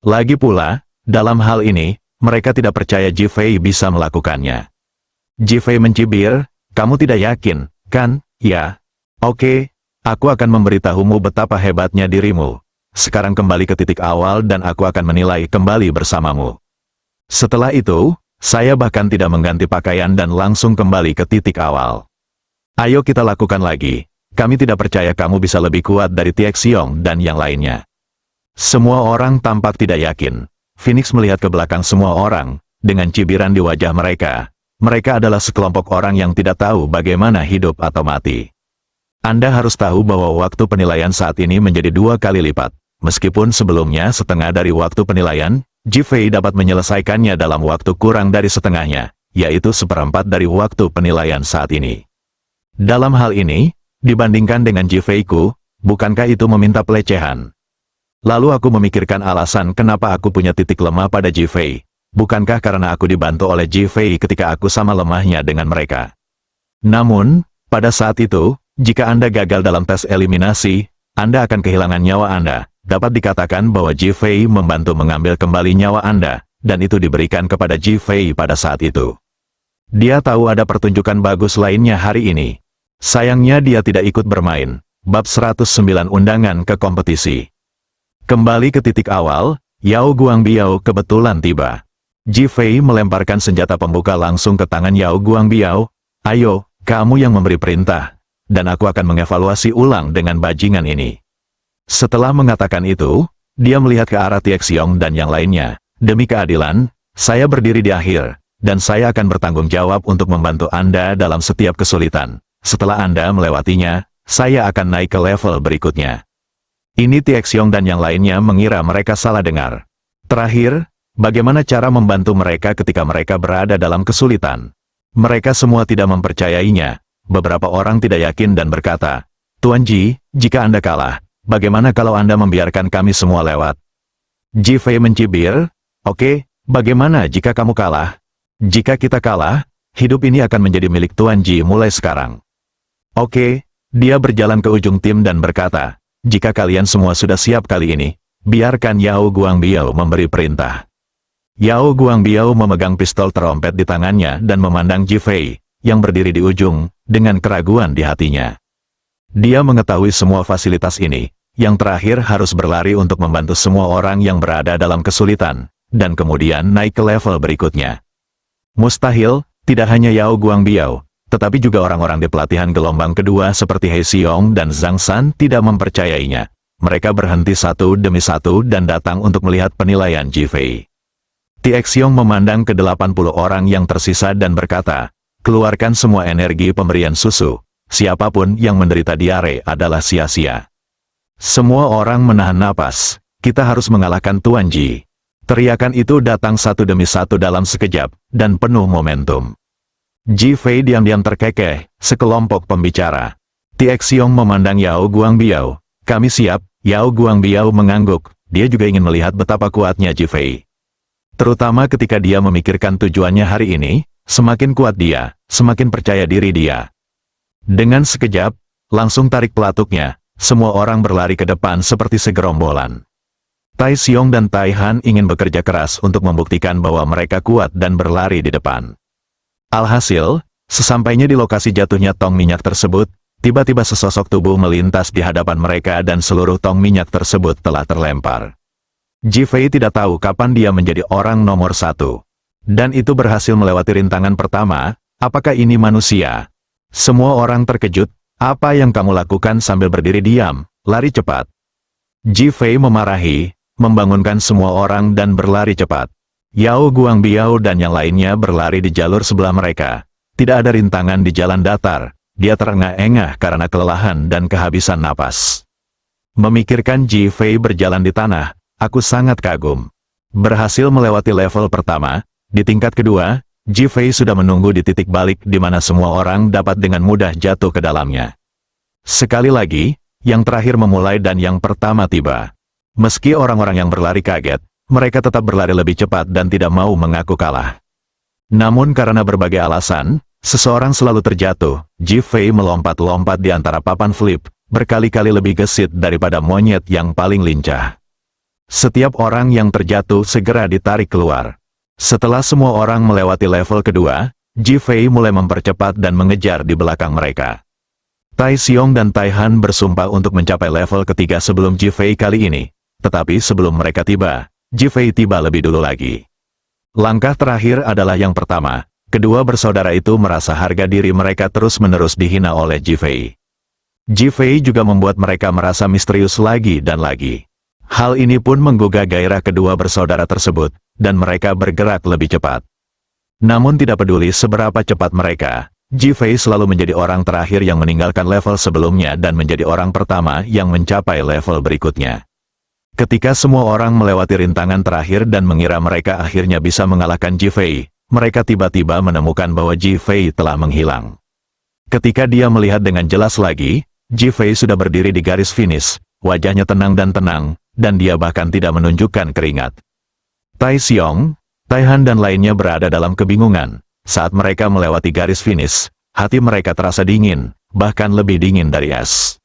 Lagi pula, dalam hal ini, mereka tidak percaya Ji Fei bisa melakukannya. Ji Fei mencibir, kamu tidak yakin, kan? Ya. Oke, aku akan memberitahumu betapa hebatnya dirimu. Sekarang kembali ke titik awal dan aku akan menilai kembali bersamamu. Setelah itu, saya bahkan tidak mengganti pakaian dan langsung kembali ke titik awal. Ayo kita lakukan lagi, kami tidak percaya kamu bisa lebih kuat dari Tie Xiong dan yang lainnya. Semua orang tampak tidak yakin. Phoenix melihat ke belakang semua orang, dengan cibiran di wajah mereka. Mereka adalah sekelompok orang yang tidak tahu bagaimana hidup atau mati. Anda harus tahu bahwa waktu penilaian saat ini menjadi 2 kali lipat. Meskipun sebelumnya setengah dari waktu penilaian, Ji Fei dapat menyelesaikannya dalam waktu kurang dari setengahnya, yaitu 1/4 dari waktu penilaian saat ini. Dalam hal ini, dibandingkan dengan Ji Fei-ku, bukankah itu meminta pelecehan? Lalu aku memikirkan alasan kenapa aku punya titik lemah pada Ji Fei. Bukankah karena aku dibantu oleh Ji Fei ketika aku sama lemahnya dengan mereka? Namun, pada saat itu, jika Anda gagal dalam tes eliminasi, Anda akan kehilangan nyawa Anda. Dapat dikatakan bahwa Ji Fei membantu mengambil kembali nyawa Anda, dan itu diberikan kepada Ji Fei pada saat itu. Dia tahu ada pertunjukan bagus lainnya hari ini. Sayangnya dia tidak ikut bermain. Bab 109 undangan ke kompetisi. Kembali ke titik awal, Yao Guangbiao kebetulan tiba. Ji Fei melemparkan senjata pembuka langsung ke tangan Yao Guangbiao. Ayo, kamu yang memberi perintah, dan aku akan mengevaluasi ulang dengan bajingan ini. Setelah mengatakan itu, dia melihat ke arah Tie Xiong dan yang lainnya. Demi keadilan, saya berdiri di akhir, dan saya akan bertanggung jawab untuk membantu Anda dalam setiap kesulitan. Setelah Anda melewatinya, saya akan naik ke level berikutnya. Ini Tie Xiong dan yang lainnya mengira mereka salah dengar. Terakhir, bagaimana cara membantu mereka ketika mereka berada dalam kesulitan? Mereka semua tidak mempercayainya. Beberapa orang tidak yakin dan berkata, Tuan Ji, jika Anda kalah, bagaimana kalau Anda membiarkan kami semua lewat? Ji Fei mencibir, oke, bagaimana jika kamu kalah? Jika kita kalah, hidup ini akan menjadi milik Tuan Ji mulai sekarang. Oke, dia berjalan ke ujung tim dan berkata, jika kalian semua sudah siap kali ini, biarkan Yao Guangbiao memberi perintah. Yao Guangbiao memegang pistol terompet di tangannya dan memandang Ji Fei, yang berdiri di ujung, dengan keraguan di hatinya. Dia mengetahui semua fasilitas ini, yang terakhir harus berlari untuk membantu semua orang yang berada dalam kesulitan, dan kemudian naik ke level berikutnya. Mustahil, tidak hanya Yao Guangbiao, tetapi juga orang-orang di pelatihan gelombang kedua seperti He Xiong dan Zhang San tidak mempercayainya. Mereka berhenti satu demi satu dan datang untuk melihat penilaian Ji Fei. Tie Xiong memandang ke 80 orang yang tersisa dan berkata, keluarkan semua energi pemberian susu. Siapapun yang menderita diare adalah sia-sia. Semua orang menahan napas. Kita harus mengalahkan Tuan Ji. Teriakan itu datang satu demi satu dalam sekejap, dan penuh momentum. Ji Fei diam-diam terkekeh, sekelompok pembicara. Tie Xiong memandang Yao Guangbiao. Kami siap. Yao Guangbiao mengangguk, dia juga ingin melihat betapa kuatnya Ji Fei. Terutama ketika dia memikirkan tujuannya hari ini, semakin kuat dia, semakin percaya diri dia. Dengan sekejap, langsung tarik pelatuknya, semua orang berlari ke depan seperti segerombolan. Tai Xiong dan Tai Han ingin bekerja keras untuk membuktikan bahwa mereka kuat dan berlari di depan. Alhasil, sesampainya di lokasi jatuhnya tong minyak tersebut, tiba-tiba sesosok tubuh melintas di hadapan mereka dan seluruh tong minyak tersebut telah terlempar. Ji Fei tidak tahu kapan dia menjadi orang nomor 1. Dan itu berhasil melewati rintangan pertama. Apakah ini manusia? Semua orang terkejut. Apa yang kamu lakukan sambil berdiri diam? Lari cepat. Ji Fei memarahi, membangunkan semua orang dan berlari cepat. Yao Guangbiao dan yang lainnya berlari di jalur sebelah mereka. Tidak ada rintangan di jalan datar. Dia terengah-engah karena kelelahan dan kehabisan napas. Memikirkan Ji Fei berjalan di tanah, aku sangat kagum. Berhasil melewati level pertama, di tingkat kedua, Ji Fei sudah menunggu di titik balik di mana semua orang dapat dengan mudah jatuh ke dalamnya. Sekali lagi, yang terakhir memulai dan yang pertama tiba. Meski orang-orang yang berlari kaget, mereka tetap berlari lebih cepat dan tidak mau mengaku kalah. Namun karena berbagai alasan, seseorang selalu terjatuh. Ji Fei melompat-lompat di antara papan flip, berkali-kali lebih gesit daripada monyet yang paling lincah. Setiap orang yang terjatuh segera ditarik keluar. Setelah semua orang melewati level kedua, Ji Fei mulai mempercepat dan mengejar di belakang mereka. Tai Xiong dan Tai Han bersumpah untuk mencapai level ketiga sebelum Ji Fei kali ini. Tetapi sebelum mereka tiba, Ji Fei tiba lebih dulu lagi. Langkah terakhir adalah yang pertama. Kedua bersaudara itu merasa harga diri mereka terus-menerus dihina oleh Ji Fei. Ji Fei juga membuat mereka merasa misterius lagi dan lagi. Hal ini pun menggugah gairah kedua bersaudara tersebut, dan mereka bergerak lebih cepat. Namun tidak peduli seberapa cepat mereka, Ji Fei selalu menjadi orang terakhir yang meninggalkan level sebelumnya dan menjadi orang pertama yang mencapai level berikutnya. Ketika semua orang melewati rintangan terakhir dan mengira mereka akhirnya bisa mengalahkan Ji Fei, mereka tiba-tiba menemukan bahwa Ji Fei telah menghilang. Ketika dia melihat dengan jelas lagi, Ji Fei sudah berdiri di garis finish, wajahnya tenang, dan dia bahkan tidak menunjukkan keringat. Tai Xiong, Tai Han dan lainnya berada dalam kebingungan. Saat mereka melewati garis finish, hati mereka terasa dingin, bahkan lebih dingin dari es.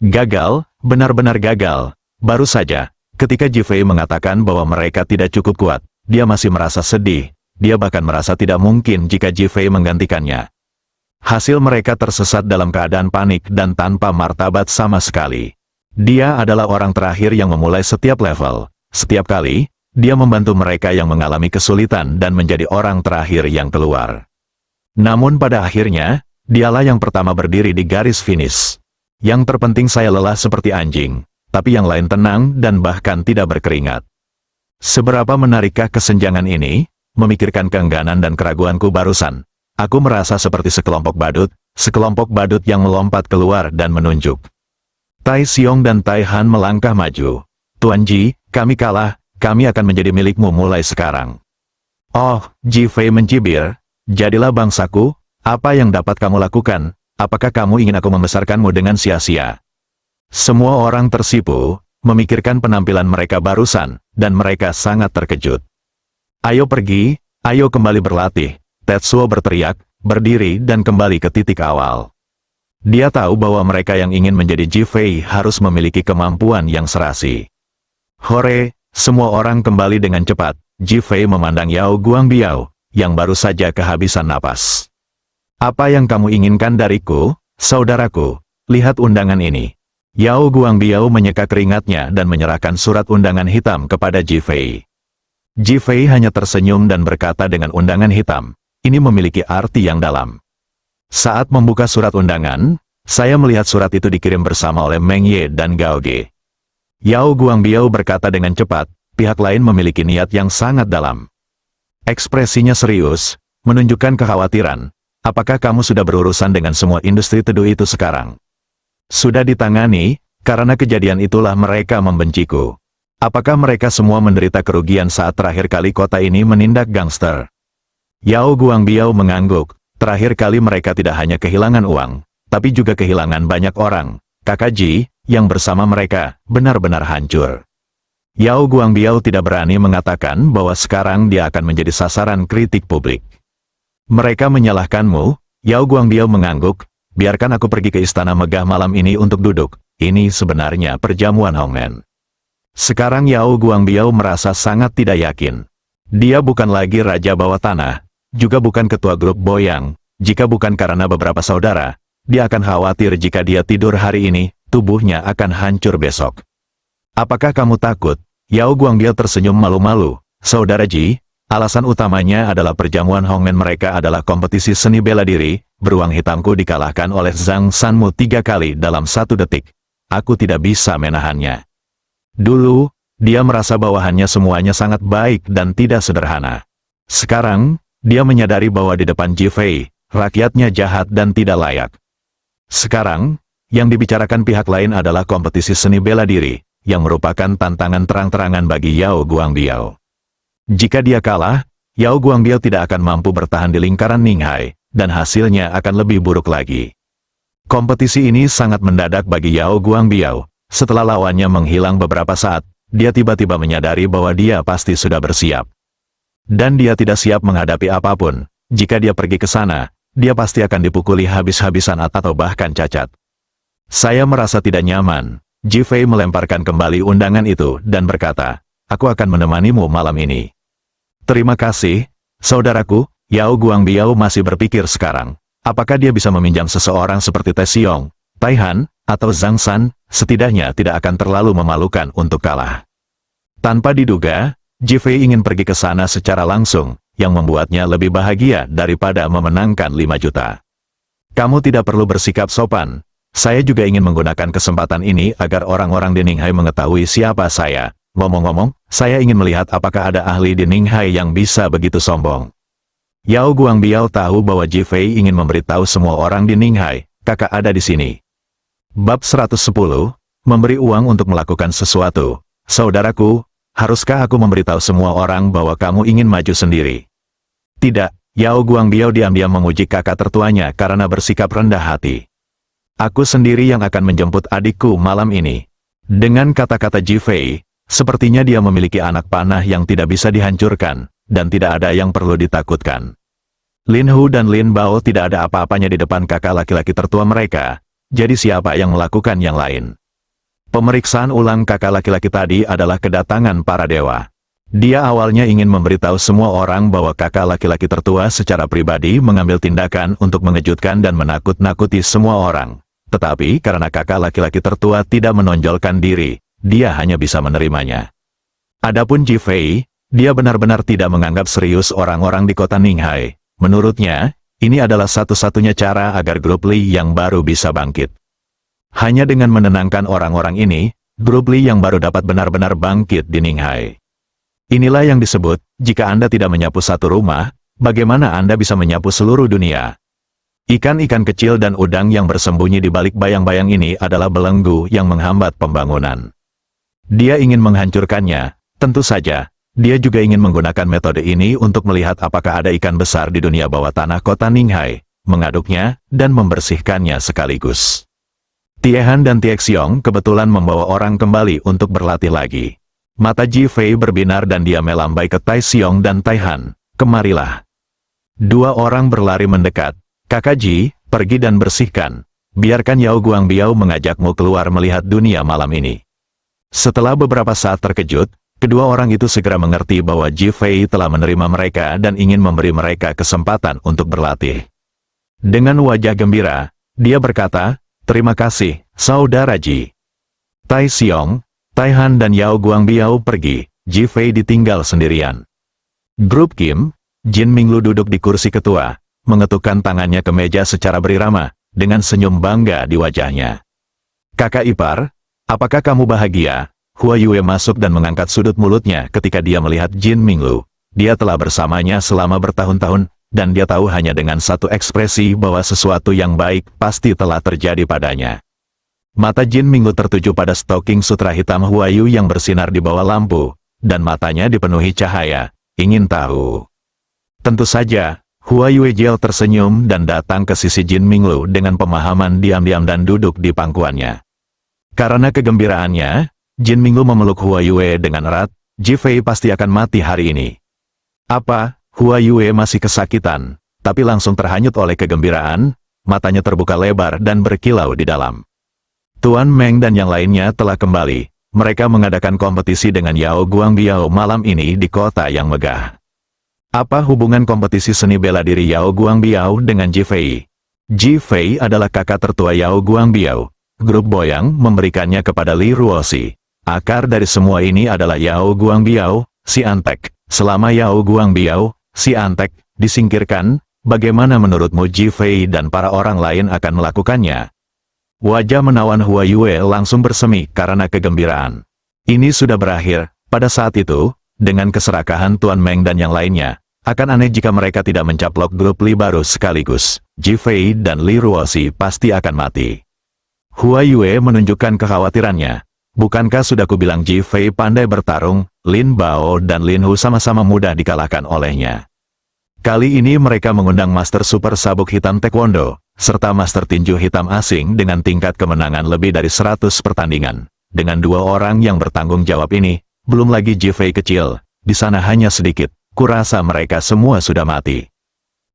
Gagal, benar-benar gagal. Baru saja, ketika Ji Fei mengatakan bahwa mereka tidak cukup kuat, dia masih merasa sedih. Dia bahkan merasa tidak mungkin jika Ji Fei menggantikannya. Hasil mereka tersesat dalam keadaan panik dan tanpa martabat sama sekali. Dia adalah orang terakhir yang memulai setiap level. Setiap kali, dia membantu mereka yang mengalami kesulitan dan menjadi orang terakhir yang keluar. Namun pada akhirnya, dialah yang pertama berdiri di garis finish. Yang terpenting saya lelah seperti anjing, tapi yang lain tenang dan bahkan tidak berkeringat. Seberapa menarikkah kesenjangan ini? Memikirkan keengganan dan keraguanku barusan, aku merasa seperti sekelompok badut yang melompat keluar dan menunjuk. Tai Xiong dan Tai Han melangkah maju. Tuan Ji, kami kalah, kami akan menjadi milikmu mulai sekarang. Oh, Ji Fei mencibir, jadilah bangsaku, apa yang dapat kamu lakukan? Apakah kamu ingin aku membesarkanmu dengan sia-sia? Semua orang tersipu, memikirkan penampilan mereka barusan, dan mereka sangat terkejut. Ayo pergi, ayo kembali berlatih, Tetsuo berteriak, berdiri dan kembali ke titik awal. Dia tahu bahwa mereka yang ingin menjadi Ji Fei harus memiliki kemampuan yang serasi. Hore, semua orang kembali dengan cepat. Ji Fei memandang Yao Guangbiao, yang baru saja kehabisan napas. Apa yang kamu inginkan dariku, saudaraku? Lihat undangan ini. Yao Guangbiao menyeka keringatnya dan menyerahkan surat undangan hitam kepada Ji Fei. Ji Fei hanya tersenyum dan berkata dengan undangan hitam, ini memiliki arti yang dalam. Saat membuka surat undangan, saya melihat surat itu dikirim bersama oleh Meng Ye dan Gao Ge. Yao Guangbiao berkata dengan cepat, pihak lain memiliki niat yang sangat dalam. Ekspresinya serius, menunjukkan kekhawatiran. Apakah kamu sudah berurusan dengan semua industri teduh itu sekarang? Sudah ditangani, karena kejadian itulah mereka membenciku. Apakah mereka semua menderita kerugian saat terakhir kali kota ini menindak gangster? Yao Guangbiao mengangguk. Terakhir kali mereka tidak hanya kehilangan uang, tapi juga kehilangan banyak orang. Kakak Ji, yang bersama mereka, benar-benar hancur. Yao Guangbiao tidak berani mengatakan bahwa sekarang dia akan menjadi sasaran kritik publik. Mereka menyalahkanmu, Yao Guangbiao mengangguk, biarkan aku pergi ke istana megah malam ini untuk duduk. Ini sebenarnya perjamuan Hongmen. Sekarang Yao Guangbiao merasa sangat tidak yakin. Dia bukan lagi raja bawah tanah, juga bukan ketua grup Boyang. Jika bukan karena beberapa saudara, dia akan khawatir jika dia tidur hari ini, tubuhnya akan hancur besok. Apakah kamu takut? Yao Guangbiao tersenyum malu-malu. Saudara Ji, Alasan utamanya adalah perjamuan Hongmen mereka adalah kompetisi seni bela diri. Beruang hitamku dikalahkan oleh Zhang Sanmu 3 kali dalam 1 detik. Aku tidak bisa menahannya. Dulu, dia merasa bawahannya semuanya sangat baik dan tidak sederhana. Sekarang, dia menyadari bahwa di depan Ji Fei, rakyatnya jahat dan tidak layak. Sekarang, yang dibicarakan pihak lain adalah kompetisi seni bela diri, yang merupakan tantangan terang-terangan bagi Yao Guangbiao. Jika dia kalah, Yao Guangbiao tidak akan mampu bertahan di lingkaran Ninghai, dan hasilnya akan lebih buruk lagi. Kompetisi ini sangat mendadak bagi Yao Guangbiao. Setelah lawannya menghilang beberapa saat, dia tiba-tiba menyadari bahwa dia pasti sudah bersiap. Dan dia tidak siap menghadapi apapun. Jika dia pergi ke sana, dia pasti akan dipukuli habis-habisan atau bahkan cacat. Saya merasa tidak nyaman. Ji Fei melemparkan kembali undangan itu dan berkata, "Aku akan menemanimu malam ini." "Terima kasih, saudaraku." Yao Guangbiao masih berpikir sekarang, apakah dia bisa meminjam seseorang seperti Te Xiong, Tai Han, atau Zhang San, setidaknya tidak akan terlalu memalukan untuk kalah. Tanpa diduga, Ji Fei ingin pergi ke sana secara langsung, yang membuatnya lebih bahagia daripada memenangkan 5 juta. "Kamu tidak perlu bersikap sopan. Saya juga ingin menggunakan kesempatan ini agar orang-orang di Ninghai mengetahui siapa saya. Ngomong-ngomong, saya ingin melihat apakah ada ahli di Ninghai yang bisa begitu sombong." Yao Guangbiao tahu bahwa Ji Fei ingin memberitahu semua orang di Ninghai, "Kakak ada di sini." Bab 110, memberi uang untuk melakukan sesuatu. "Saudaraku, haruskah aku memberitahu semua orang bahwa kamu ingin maju sendiri?" "Tidak." Yao Guangbiao diam-diam memuji kakak tertuanya karena bersikap rendah hati. "Aku sendiri yang akan menjemput adikku malam ini." Dengan kata-kata Ji Fei, sepertinya dia memiliki anak panah yang tidak bisa dihancurkan, dan tidak ada yang perlu ditakutkan. Lin Hu dan Lin Bao tidak ada apa-apanya di depan kakak laki-laki tertua mereka, jadi siapa yang melakukan yang lain? Pemeriksaan ulang kakak laki-laki tadi adalah kedatangan para dewa. Dia awalnya ingin memberitahu semua orang bahwa kakak laki-laki tertua secara pribadi mengambil tindakan untuk mengejutkan dan menakut-nakuti semua orang. Tetapi karena kakak laki-laki tertua tidak menonjolkan diri, dia hanya bisa menerimanya. Adapun Ji Fei, dia benar-benar tidak menganggap serius orang-orang di kota Ninghai. Menurutnya, ini adalah satu-satunya cara agar grup Li yang baru bisa bangkit. Hanya dengan menenangkan orang-orang ini, grup Li yang baru dapat benar-benar bangkit di Ninghai. Inilah yang disebut, jika Anda tidak menyapu satu rumah, bagaimana Anda bisa menyapu seluruh dunia? Ikan-ikan kecil dan udang yang bersembunyi di balik bayang-bayang ini adalah belenggu yang menghambat pembangunan. Dia ingin menghancurkannya, tentu saja. Dia juga ingin menggunakan metode ini untuk melihat apakah ada ikan besar di dunia bawah tanah kota Ninghai, mengaduknya, dan membersihkannya sekaligus. Tie Han dan Tie Xiong kebetulan membawa orang kembali untuk berlatih lagi. Mata Ji Fei berbinar dan dia melambai ke Tai Xiong dan Tai Han. "Kemarilah." 2 orang berlari mendekat. "Kakak Ji, pergi dan bersihkan. Biarkan Yao Guangbiao mengajakmu keluar melihat dunia malam ini." Setelah beberapa saat terkejut, kedua orang itu segera mengerti bahwa Ji Fei telah menerima mereka dan ingin memberi mereka kesempatan untuk berlatih. Dengan wajah gembira, dia berkata, "Terima kasih, Saudara Ji." Tai Xiong, Tai Han dan Yao Guangbiao pergi, Ji Fei ditinggal sendirian. Grup Kim, Jin Minglu duduk di kursi ketua, mengetukkan tangannya ke meja secara berirama, dengan senyum bangga di wajahnya. "Kakak ipar, apakah kamu bahagia?" Hua Yue masuk dan mengangkat sudut mulutnya ketika dia melihat Jin Minglu. Dia telah bersamanya selama bertahun-tahun, dan dia tahu hanya dengan satu ekspresi bahwa sesuatu yang baik pasti telah terjadi padanya. Mata Jin Minglu tertuju pada stoking sutra hitam Hua Yu yang bersinar di bawah lampu, dan matanya dipenuhi cahaya, ingin tahu. Tentu saja, Hua Yue Jiao tersenyum dan datang ke sisi Jin Minglu dengan pemahaman diam-diam dan duduk di pangkuannya. Karena kegembiraannya, Jin Minglu memeluk Hua Yue dengan erat. "Ji Fei pasti akan mati hari ini." "Apa?" Hua Yue masih kesakitan, tapi langsung terhanyut oleh kegembiraan, matanya terbuka lebar dan berkilau di dalam. Tuan Meng dan yang lainnya telah kembali. Mereka mengadakan kompetisi dengan Yao Guangbiao malam ini di kota yang megah. Apa hubungan kompetisi seni bela diri Yao Guangbiao dengan Ji Fei? Ji Fei adalah kakak tertua Yao Guangbiao. Grup Boyang memberikannya kepada Li Ruoxi. Akar dari semua ini adalah Yao Guangbiao, si Antek. selama Yao Guangbiao, si Antek, disingkirkan, bagaimana menurutmu Ji Fei dan para orang lain akan melakukannya? Wajah menawan Hua Yue langsung bersemi karena kegembiraan. Ini sudah berakhir. Pada saat itu, dengan keserakahan Tuan Meng dan yang lainnya, akan aneh jika mereka tidak mencaplok grup Li baru sekaligus. Ji Fei dan Li Ruoxi pasti akan mati. Hua Yue menunjukkan kekhawatirannya. Bukankah sudah kubilang Ji Fei pandai bertarung, Lin Bao dan Lin Hu sama-sama mudah dikalahkan olehnya. Kali ini mereka mengundang Master Super Sabuk Hitam Taekwondo, serta Master Tinju Hitam asing dengan tingkat kemenangan lebih dari 100 pertandingan. Dengan dua orang yang bertanggung jawab ini, belum lagi Ji Fei kecil, di sana hanya sedikit, kurasa mereka semua sudah mati.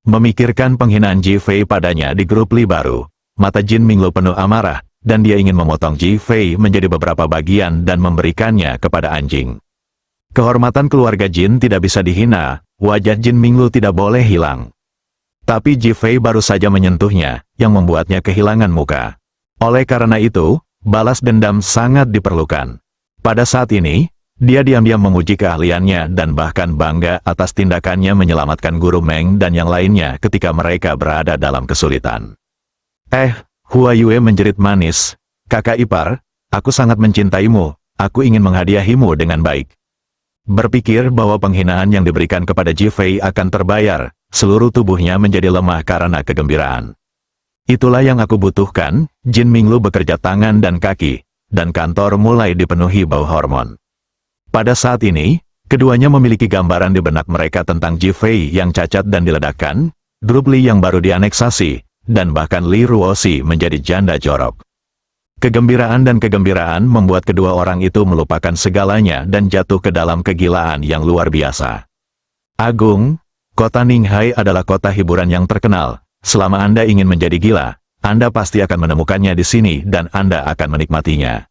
Memikirkan penghinaan Ji Fei padanya di grup Li baru, mata Jin Minglu penuh amarah, dan dia ingin memotong Ji Fei menjadi beberapa bagian dan memberikannya kepada anjing. Kehormatan keluarga Jin tidak bisa dihina, wajah Jin Minglu tidak boleh hilang. Tapi Ji Fei baru saja menyentuhnya, yang membuatnya kehilangan muka. Oleh karena itu, balas dendam sangat diperlukan. Pada saat ini, dia diam-diam menguji keahliannya dan bahkan bangga atas tindakannya menyelamatkan Guru Meng dan yang lainnya ketika mereka berada dalam kesulitan. Hua Yue menjerit manis, "Kakak ipar, aku sangat mencintaimu, aku ingin menghadiahimu dengan baik." Berpikir bahwa penghinaan yang diberikan kepada Ji Fei akan terbayar, seluruh tubuhnya menjadi lemah karena kegembiraan. Itulah yang aku butuhkan. Jin Minglu bekerja tangan dan kaki, dan kantor mulai dipenuhi bau hormon. Pada saat ini, keduanya memiliki gambaran di benak mereka tentang Ji Fei yang cacat dan diledakkan, grup Li yang baru dianeksasi, dan bahkan Li Ruoxi menjadi janda jorok. Kegembiraan dan kegembiraan membuat kedua orang itu melupakan segalanya dan jatuh ke dalam kegilaan yang luar biasa. Agung, kota Ninghai adalah kota hiburan yang terkenal. Selama Anda ingin menjadi gila, Anda pasti akan menemukannya di sini dan Anda akan menikmatinya.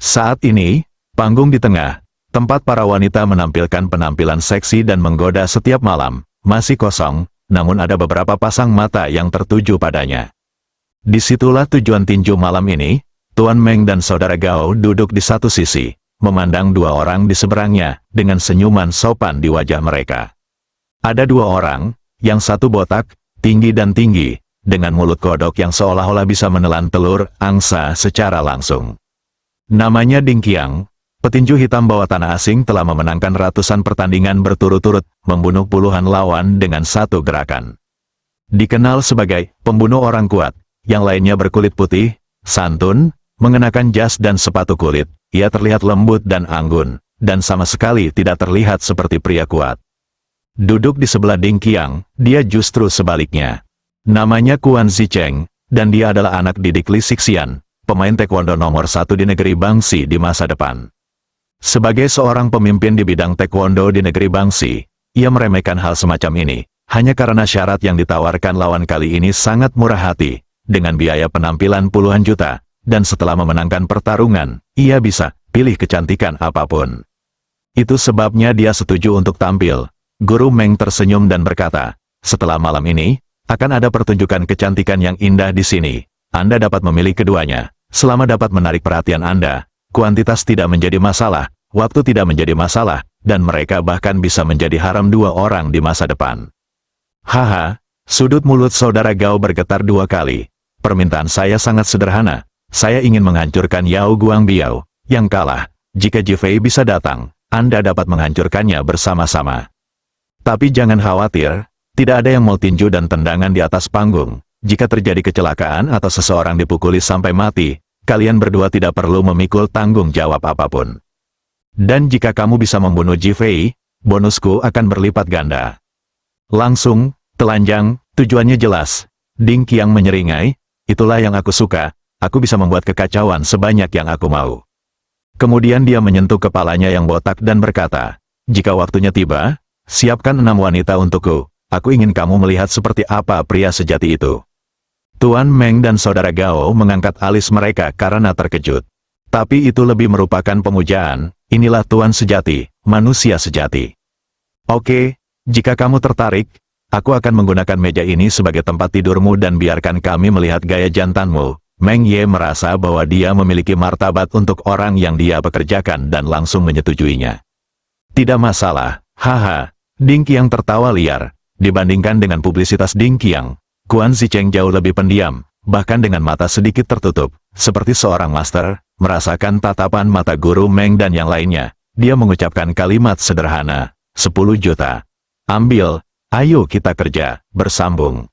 Saat ini, panggung di tengah, tempat para wanita menampilkan penampilan seksi dan menggoda setiap malam, masih kosong, namun ada beberapa pasang mata yang tertuju padanya. Disitulah tujuan tinju malam ini. Tuan Meng dan Saudara Gao duduk di satu sisi, memandang dua orang di seberangnya, dengan senyuman sopan di wajah mereka. Ada dua orang, yang satu botak, tinggi dan tinggi, dengan mulut kodok yang seolah-olah bisa menelan telur angsa secara langsung. Namanya Ding Qiang. Petinju hitam bawah tanah asing telah memenangkan ratusan pertandingan berturut-turut, membunuh puluhan lawan dengan satu gerakan. Dikenal sebagai pembunuh orang kuat, yang lainnya berkulit putih, santun, mengenakan jas dan sepatu kulit. Ia terlihat lembut dan anggun, dan sama sekali tidak terlihat seperti pria kuat. Duduk di sebelah Ding Qiang, dia justru sebaliknya. Namanya Kuan Zicheng, dan dia adalah anak didik Li Xixian, pemain taekwondo nomor 1 di negeri Bangxi di masa depan. Sebagai seorang pemimpin di bidang taekwondo di negeri Bangxi, ia meremehkan hal semacam ini, hanya karena syarat yang ditawarkan lawan kali ini sangat murah hati, dengan biaya penampilan puluhan juta, dan setelah memenangkan pertarungan, ia bisa pilih kecantikan apapun. Itu sebabnya dia setuju untuk tampil. Guru Meng tersenyum dan berkata, "Setelah malam ini, akan ada pertunjukan kecantikan yang indah di sini. Anda dapat memilih keduanya, selama dapat menarik perhatian Anda. Kuantitas tidak menjadi masalah, waktu tidak menjadi masalah, dan mereka bahkan bisa menjadi haram dua orang di masa depan." Haha, sudut mulut Saudara Gao bergetar dua kali. "Permintaan saya sangat sederhana. Saya ingin menghancurkan Yao Guangbiao. Yang kalah, jika Ji Fei bisa datang, Anda dapat menghancurkannya bersama-sama. Tapi jangan khawatir, tidak ada yang mau tinju dan tendangan di atas panggung. Jika terjadi kecelakaan atau seseorang dipukuli sampai mati, kalian berdua tidak perlu memikul tanggung jawab apapun. Dan jika kamu bisa membunuh Ji Fei, bonusku akan berlipat ganda." Langsung, telanjang, tujuannya jelas. Ding Qiang menyeringai, "Itulah yang aku suka, aku bisa membuat kekacauan sebanyak yang aku mau." Kemudian dia menyentuh kepalanya yang botak dan berkata, "Jika waktunya tiba, siapkan 6 wanita untukku, aku ingin kamu melihat seperti apa pria sejati itu." Tuan Meng dan Saudara Gao mengangkat alis mereka karena terkejut. Tapi itu lebih merupakan pemujaan, inilah Tuan sejati, manusia sejati. "Oke, jika kamu tertarik, aku akan menggunakan meja ini sebagai tempat tidurmu dan biarkan kami melihat gaya jantanmu." Meng Ye merasa bahwa dia memiliki martabat untuk orang yang dia pekerjakan dan langsung menyetujuinya. "Tidak masalah, Haha, Ding Qiang tertawa liar. Dibandingkan dengan publisitas Ding Qiang, Guan Zicheng jauh lebih pendiam, bahkan dengan mata sedikit tertutup, seperti seorang master, merasakan tatapan mata guru Meng dan yang lainnya. Dia mengucapkan kalimat sederhana, 10 juta. Ambil, ayo kita kerja, bersambung.